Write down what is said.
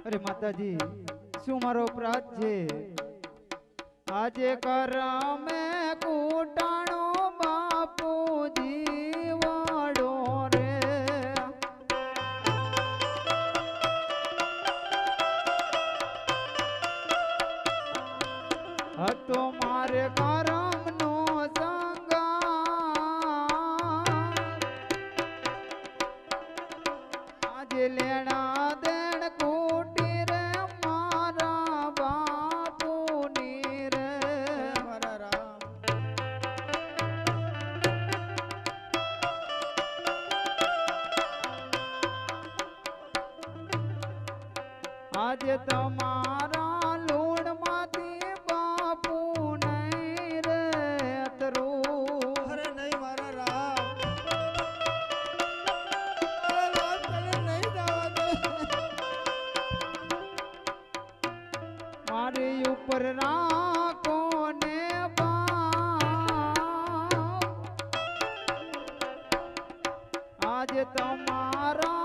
અરે માતાજી શું મારો અપરાધ છે આજે કરમે કૂટાણો બાપુજી વાડો રે હતો મારે કરમ નો સંગાર આજે લેણા દેણ કૂટી રે મારા બાપુની રે મારા રામ આજે તમારા લૂણ માંથી બાપુ નહીં રે અતરું અરે નહીં મારા રામ અરે રામ તને નહીં જવા દે મારી ઉપર રાખો ને બાપ આજે તમારા